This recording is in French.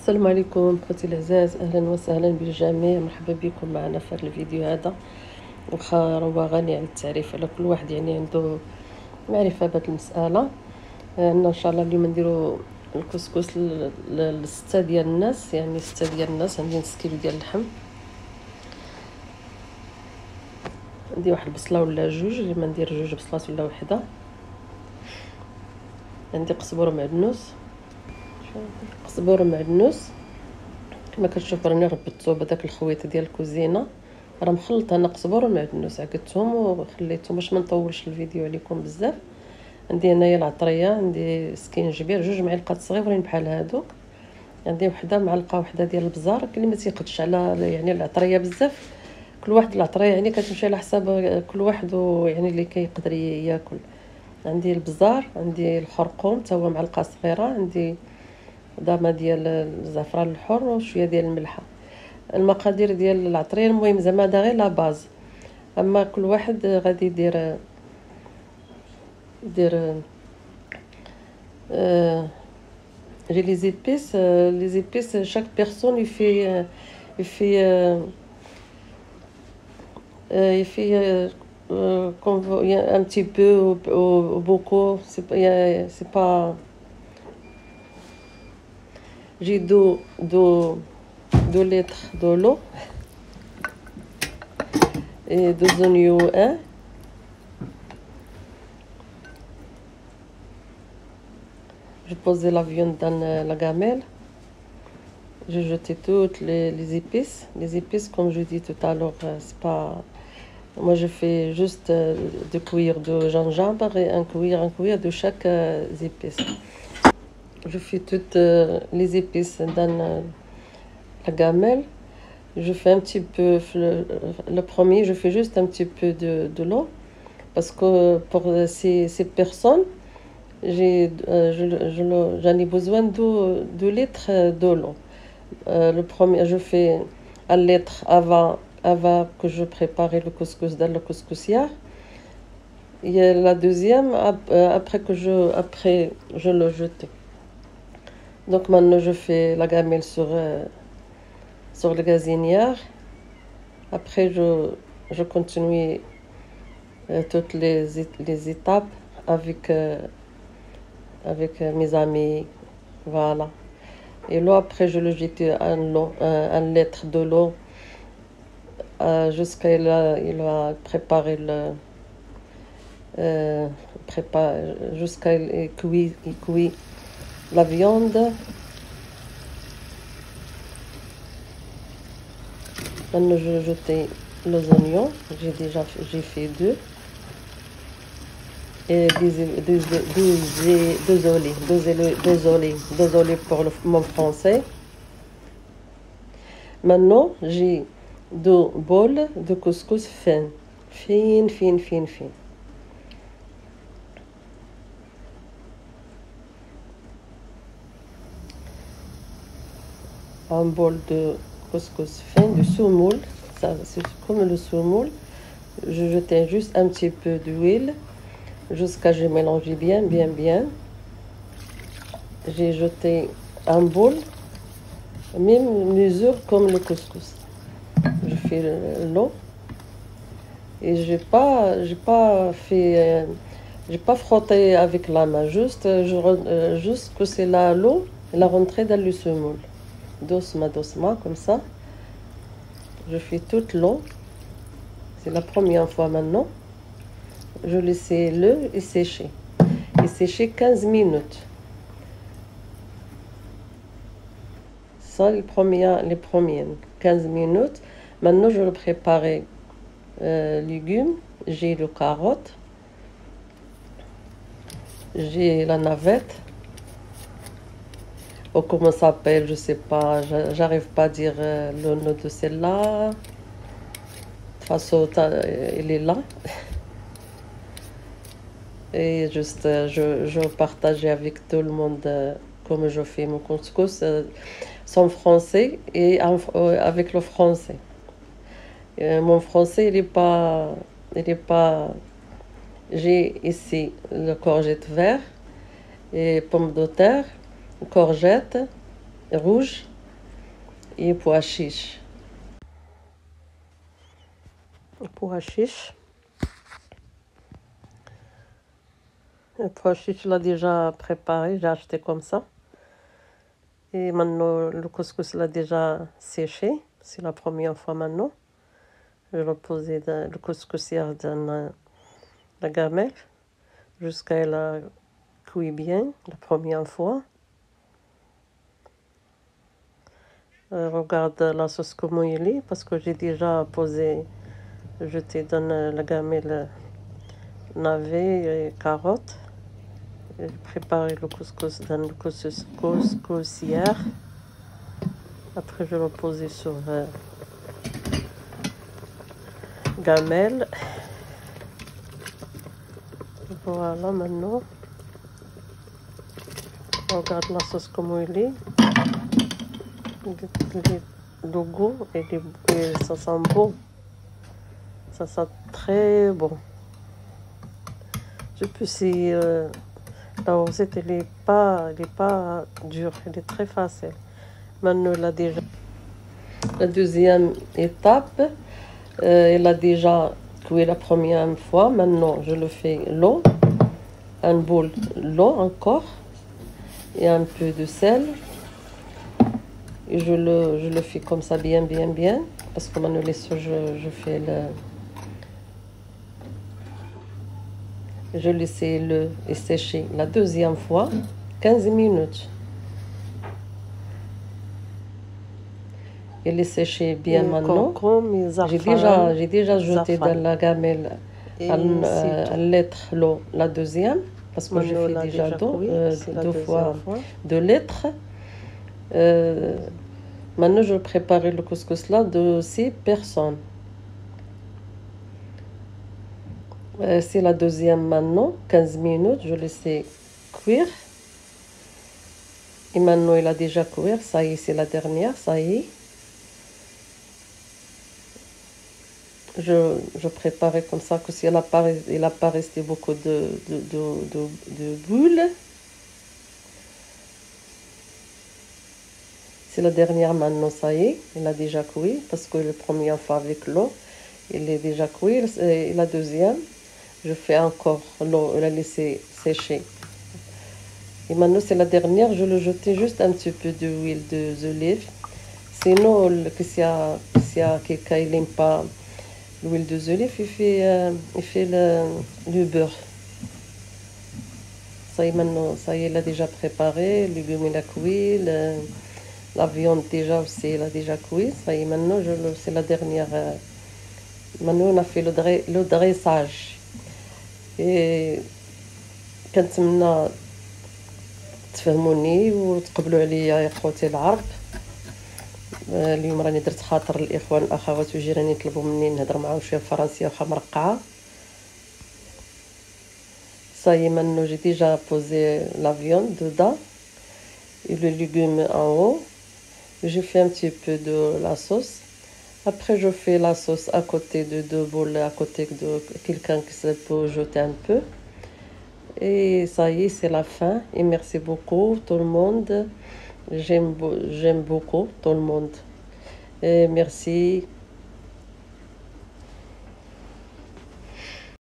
السلام عليكم خوتي العزاز، اهلا وسهلا بالجميع. مرحبا بكم معنا في هذا الفيديو هذا. واخا راه غني عن التعريف على كل واحد عنده معرفه بهذه المساله. عندنا ان شاء الله اليوم نديرو الكسكس لستة ديال الناس، يعني 6 ديال الناس. عندي نص كيلو ديال اللحم، عندي واحد البصله ولا جوج، لما ندير جوج بصلات ولا وحده. عندي قزبره معدنوس، كما كتشوفوا راني ربطتو بداك الخويط ديال الكوزينه. راه مخلط انا قزبر ومعدنوس، عقدتهم وخليتهم باش ما نطولش الفيديو عليكم بزاف. عندي هنايا العطريه، عندي سكينجبير، 2 معالق صغيرين بحال هادوك. عندي وحده معلقه وحده ديال البزار. كاين اللي ما تيقدش على يعني العطريه بزاف، كل واحد العطريه يعني كتمشي على حساب كل واحد يعني اللي كيقدر ياكل. عندي البزار، عندي الخرقوم حتى هو معلقه صغيره، عندي ضامه ديال الزعفران الحر وشويه ديال الملحه. المقادير ديال العطريه المهم زعما هذا غير لا باز، اما كل واحد غادي يدير j'ai les épices chaque personne il fait un petit peu ou beaucoup, c'est pas. J'ai 2 litres de l'eau et 2 oignons. Je posais la viande dans la gamelle. J'ai jeté toutes les épices. Les épices, comme je dis tout à l'heure, c'est pas. Moi, je fais juste 2 cuillères de gingembre et un cuillère de chaque épice. Je fais toutes les épices dans la gamelle. Je fais un petit peu, le premier, je fais juste un petit peu de l'eau. Parce que pour ces personnes, j'en ai besoin de 2 litres de l'eau. Le premier, je fais 1 litre avant que je prépare le couscous dans le couscoussière. Et la deuxième, après je le jette. Donc maintenant, je fais la gamelle sur le gazinière. Après, je continue toutes les étapes avec mes amis. Voilà. Et là, après, je le jette 1 litre de l'eau jusqu'à il va préparer jusqu'à il cuit la viande. Maintenant, je jette les oignons. J'ai fait 2. Et 2 olives pour mon français. Maintenant, j'ai 2 bols de couscous fin. Un bol de couscous fin, de semoule. Ça, c'est comme le semoule. Je jette juste un petit peu d'huile jusqu'à ce que je mélange bien. J'ai jeté un bol, même mesure comme le couscous. Je fais l'eau et j'ai pas frotté avec la main, juste que c'est l'eau elle a rentré dans le semoule. Doucement comme ça. Je fais toute l'eau. C'est la première fois maintenant. Je laissais l'eau et sécher. 15 minutes. Ça, les premières 15 minutes. Maintenant, je vais préparer légumes. J'ai le carotte. J'ai la navette. Ou comment ça s'appelle, je sais pas. J'arrive pas à dire le nom de celle-là. De toute façon, il est là. Et juste, je partage avec tout le monde comment je fais mon couscous, sans français et avec le français. Mon français, il est pas. J'ai ici le courgette vert et pomme de terre, courgette rouge et pois chiches. Pois chiches. Le pois chiche, je l'ai déjà préparé, j'ai acheté comme ça. Et maintenant, le couscous l'a déjà séché. C'est la première fois maintenant. Je vais poser le couscous dans la gamelle jusqu'à ce qu'elle cuit bien la première fois. Regarde la sauce comme elle est parce que j'ai déjà posé, jeté dans la gamelle navets et carottes. J'ai préparé le couscous dans le couscoussière. Après, je vais poser sur gamelle. Voilà, maintenant. Regarde la sauce comme elle est. Le goût et ça sent bon. Ça sent très bon. Je peux si la recette elle est pas dure, elle est très facile. Maintenant, elle a déjà la deuxième étape. Elle a déjà cuit la première fois. Maintenant, je le fais l'eau, un bol l'eau encore et un peu de sel. Et je le fais comme ça bien parce que maintenant je fais je laisse le sécher la deuxième fois 15 minutes. Il est séché bien maintenant. J'ai déjà jeté dans la gamelle à litre l'eau la deuxième parce que j'ai fait déjà deux fois 2 litres. Maintenant, je prépare le couscous là de 6 personnes. C'est la deuxième maintenant, 15 minutes, je laisse cuire. Et maintenant, il a déjà cuit, ça y est, c'est la dernière, ça y est. Je préparais comme ça, que si il n'a pas resté beaucoup de boules. C'est la dernière maintenant, ça y est, il a déjà cuit, parce que la première fois avec l'eau, il est déjà cuit. Et la deuxième, je fais encore l'eau, je la laisse sécher. Et maintenant, c'est la dernière, je le jetais juste un petit peu d'huile d'olive. Sinon, s'il y a quelqu'un qui n'aime pas l'huile d'olive, il fait le beurre. Ça y est, maintenant, ça y est, il a déjà préparé, le légume il a cuit, la viande déjà aussi, il a déjà cuit. Ça y est, maintenant, c'est la dernière. Maintenant, on a fait le dressage. Et quand on تفهموني وتقبلوا عليا يا خوتي العرب. اليوم راني درت خاطر الاخوان الاخوات وجيراني طلبوا مني نهضر معاهم شويه فرنسيه واخا مرقعه. Ça y est, maintenant j'ai déjà posé la viande dedans et le légume en haut. Je fais un petit peu de la sauce. Après, je fais la sauce à côté de 2 boules, à côté de quelqu'un qui se peut jeter un peu. Et ça y est, c'est la fin. Et merci beaucoup tout le monde. J'aime beaucoup tout le monde. Et merci.